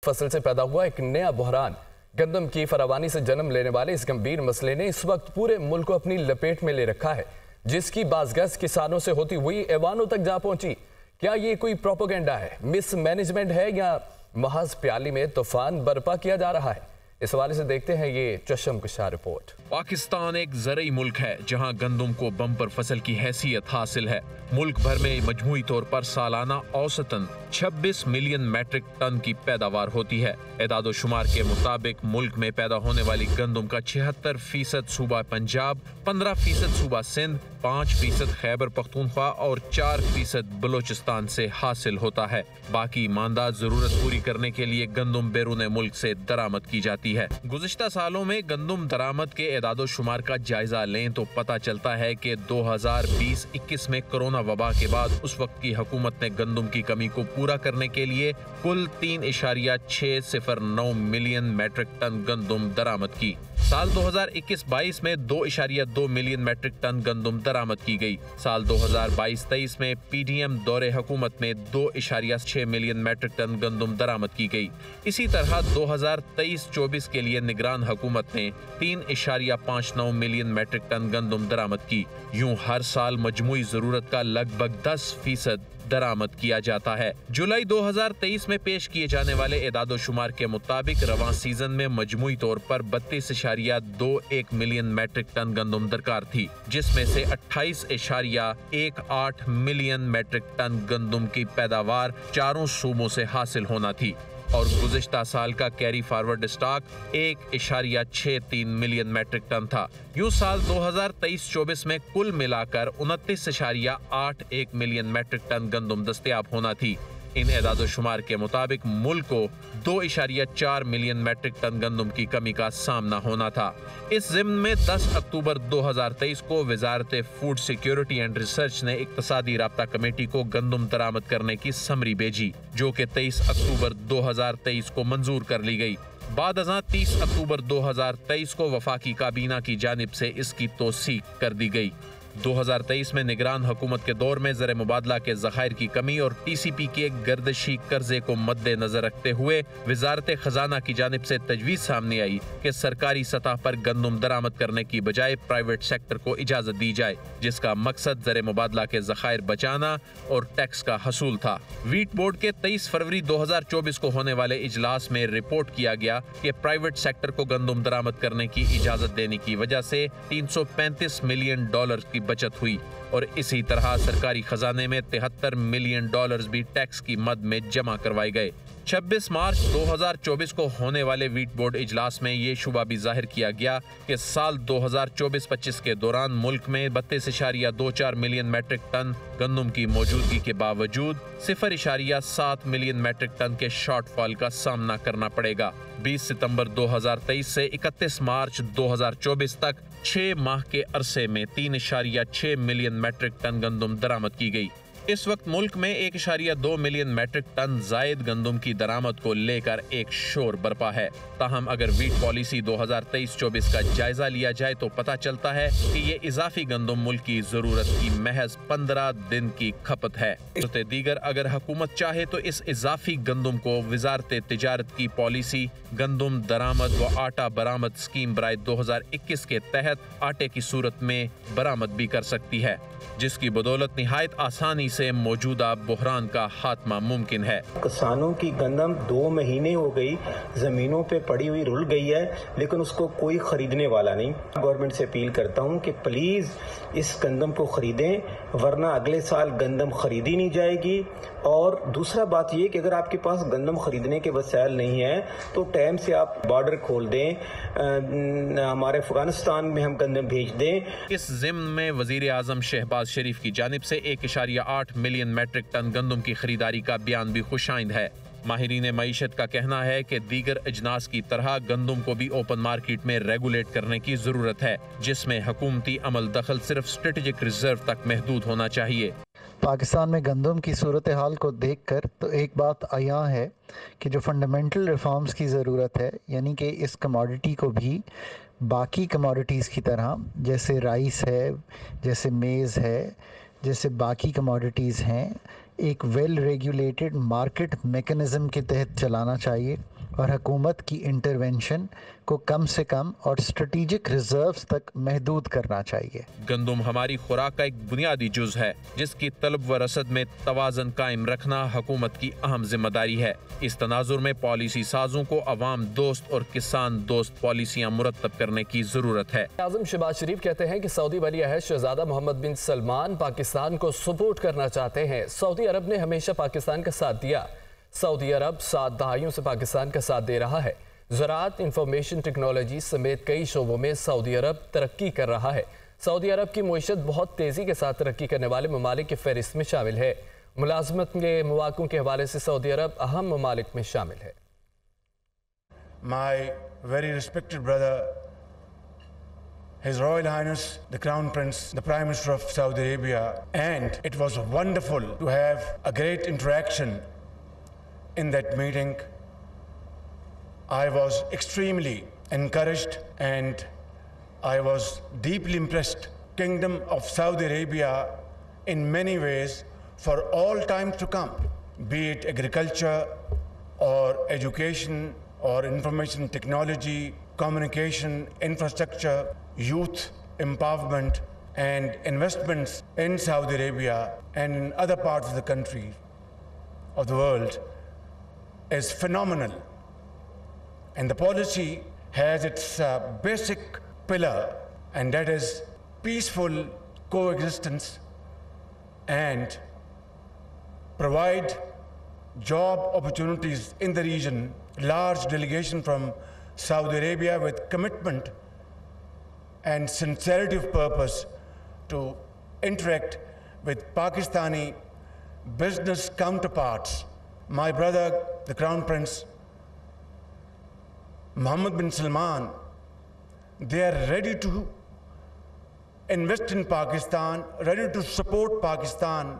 फसल से पैदा हुआ एक नया बहरान। गंदम की फरावानी से जन्म लेने वाले इस गंभीर मसले ने इस वक्त पूरे मुल्क को अपनी लपेट में ले रखा है, जिसकी बाज़गश्त किसानों से होती हुई ऐवानों तक जा पहुंची। क्या ये कोई प्रोपेगेंडा है, मिस मैनेजमेंट है, या महज प्याली में तूफान बर्पा किया जा रहा है? इस हवाले से देखते हैं ये चश्मकशा रिपोर्ट। पाकिस्तान एक ज़रई मुल्क है जहां गंदम को बम्पर फसल की हैसियत हासिल है। मुल्क भर में मजमूई तौर पर सालाना औसतन 26 मिलियन मैट्रिक टन की पैदावार होती है। एदादो शुमार के मुताबिक मुल्क में पैदा होने वाली गंदम का 76% सूबा पंजाब, 15% सूबा सिंध, 5% खैबर पख्तूनख्वा और 4% बलोचिस्तान से हासिल होता है। बाकी ईमानदार जरूरत पूरी करने के लिए गंदम बैरून मुल्क से दरामद की जाती है। गुज़िश्ता सालों में गंदम दरामद के एदादो शुमार का जायजा लें तो पता चलता है कि 2020-21 में कोरोना वबा के बाद उस वक्त की हुकूमत ने गंदम की कमी को पूरा करने के लिए कुल 3.609 मिलियन मैट्रिक टन गंदम दरामद की। साल 2021-22 में 2.2 मिलियन मैट्रिक टन गंदम दरामद की गई। साल 2022-23 में पीडीएम दौरे हुकूमत में 2.6 मिलियन मैट्रिक टन गंदम दरामद की गई। इसी तरह 2023-24 के लिए निगरान हुकूमत ने 3.59 मिलियन मैट्रिक टन गंदम दरामद की। यूं हर साल मजमूई जरूरत का लगभग 10% दरामद किया जाता है। जुलाई 2023 में पेश किए जाने वाले एदादो शुमार के मुताबिक रवां सीजन में मजमूई तौर पर 32.21 मिलियन मैट्रिक टन गंदम दरकार थी, जिसमें से 28.18 मिलियन मैट्रिक टन गंदम की पैदावार चारों सूबों से हासिल होना थी और गुज़िश्ता साल का carry forward stock 1.63 million metric tonne था। यूं साल 2023-24 में कुल मिलाकर 29.81 मिलियन मैट्रिक टन गंदम दस्तयाब होना थी। इन एदादो शुमार के मुताबिक मुल्क को 2.4 मिलियन मैट्रिक टन गंदम की कमी का सामना होना था। इस ज़िम्न में 10 अक्टूबर 2023 को वजारत फूड सिक्योरिटी एंड रिसर्च ने इक्तसादी राब्ता कमेटी को गंदम दरामद करने की समरी भेजी, जो कि 23 अक्टूबर 2023 को मंजूर कर ली गई। बाद अज़ां 30 अक्टूबर 2023 को वफाकी काबीना की जानिब से इसकी तौसीक कर दी गई। 2023 में निगरान हुकूमत के दौर में ज़र मुबादला के ज़खायर की कमी और टीसीपी के गर्दशी कर्जे को मद्देनजर रखते हुए वजारत खजाना की जानिब से तजवीज़ सामने आई कि सरकारी सतह पर गंदम दरामद करने की बजाय प्राइवेट सेक्टर को इजाज़त दी जाए, जिसका मकसद ज़र मुबादला के ज़खायर बचाना और टैक्स का हसूल था। वीट बोर्ड के 23 फरवरी 2024 को होने वाले इजलास में रिपोर्ट किया गया कि प्राइवेट सेक्टर को गंदम दरामद करने की इजाज़त देने की वजह से $335 मिलियन की बचत हुई और इसी तरह सरकारी खजाने में $73 मिलियन भी टैक्स की मद में जमा करवाए गए। 26 मार्च 2024 को होने वाले वीट बोर्ड इजलास में ये शुबा भी जाहिर किया गया कि साल 2024-25 के दौरान मुल्क में 32.24 मिलियन मैट्रिक टन गंदम की मौजूदगी के बावजूद 0.7 मिलियन मैट्रिक टन के शॉर्टफॉल का सामना करना पड़ेगा। 20 सितंबर 2023 से 31 मार्च 2024 तक 6 माह के अरसे में 3.6 मिलियन मैट्रिक टन गंदम दरामद की गई। इस वक्त मुल्क में 1.2 मिलियन मैट्रिक टन जायद गंदम की दरामद को लेकर एक शोर बरपा है। ताहम अगर वीट पॉलिसी 2023-24 का जायजा लिया जाए तो पता चलता है कि ये इजाफी गंदम मुल्क की जरूरत की महज 15 दिन की खपत है। दीगर अगर हुकूमत चाहे तो इस इजाफी गंदम को वजारत तिजारत की पॉलिसी गंदम दरामद व आटा बरामद स्कीम बराए 2021 के तहत आटे की सूरत में बरामद भी कर सकती है, जिसकी बदौलत निहायत आसानी से मौजूदा बहरान का खात्मा मुमकिन है। किसानों की गंदम 2 महीने हो गई जमीनों पे पड़ी हुई रुल गई है, लेकिन उसको कोई खरीदने वाला नहीं। गवर्नमेंट से अपील करता हूं कि प्लीज इस गंदम को खरीदें, वरना अगले साल गंदम खरीदी नहीं जाएगी। और दूसरा बात ये कि अगर आपके पास गंदम खरीदने के वसाइल नहीं है तो टाइम से आप बॉर्डर खोल दें, हमारे अफगानिस्तान में हम गंदम भेज दें। इस ज़िम्न में वजीर आजम शहबाज शरीफ की जानिब से 1.8 मिलियन मैट्रिक टन गंदम की खरीदारी का बयान भी खुशाइंद है। माहिरीन मईशत का कहना है कि दीगर अजनास की तरह गंदम को भी ओपन मार्केट में रेगुलेट करने की जरूरत है, जिसमें हुकूमती अमल दखल सिर्फ स्ट्रेटेजिक रिजर्व तक महदूद होना चाहिए। पाकिस्तान में गंदम की सूरत हाल को देखकर तो एक बात आया है कि जो फंडामेंटल रिफॉर्म्स की ज़रूरत है, यानी कि इस कमोडिटी को भी बाकी कमोडिटीज़ की तरह, जैसे राइस है, जैसे मेज़ है, जैसे बाकी कमोडिटीज़ हैं, एक वेल रेगुलेटेड मार्केट मेकनिज़म के तहत चलाना चाहिए। और हुकूमत की इंटरवेंशन को कम से कम और स्ट्रेटेजिक रिजर्व्स तक महदूद करना चाहिए। गंदम हमारी खुराक का एक बुनियादी जुज है जिसकी तलब व रसद में तवाज़न कायम रखना हुकूमत की अहम जिम्मेदारी है। इस तनाजुर में पॉलिसी साजों को अवाम दोस्त और किसान दोस्त पॉलिसियाँ मुरतब करने की जरूरत है। आज़म शहबाज शरीफ कहते हैं कि सऊदी वली अहद शहजादा मोहम्मद बिन सलमान पाकिस्तान को सपोर्ट करना चाहते हैं। सऊदी अरब ने हमेशा पाकिस्तान का साथ दिया। सऊदी अरब 7 दहाइयों से पाकिस्तान का साथ दे रहा है। ज़राअत, इंफॉर्मेशन टेक्नोलॉजी समेत कई शोबों में सऊदी अरब तरक्की कर रहा है। सऊदी अरब की मईशत बहुत तेज़ी के साथ तरक्की करने वाले ममालिक की फहरिस्त में शामिल है। मुलाजमत के मौक़ों के हवाले से सऊदी अरब अहम ममालिक में शामिल है। My very respected brother, His Royal Highness the Crown Prince, the Prime Minister of Saudi Arabia, and it was wonderful to have a great interaction in that meeting. I was extremely encouraged and I was deeply impressed. Kingdom of Saudi Arabia in many ways for all time to come, be it agriculture or education or information technology, communication, infrastructure, youth empowerment and investments in Saudi Arabia and in other parts of the country of the world is phenomenal. And the policy has its basic pillar, and that is peaceful coexistence and provide job opportunities in the region. Large delegation from Saudi Arabia with commitment and sincerity of purpose to interact with Pakistani business counterparts. My brother, the Crown Prince, Mohammed bin Salman, they are ready to invest in Pakistan, ready to support Pakistan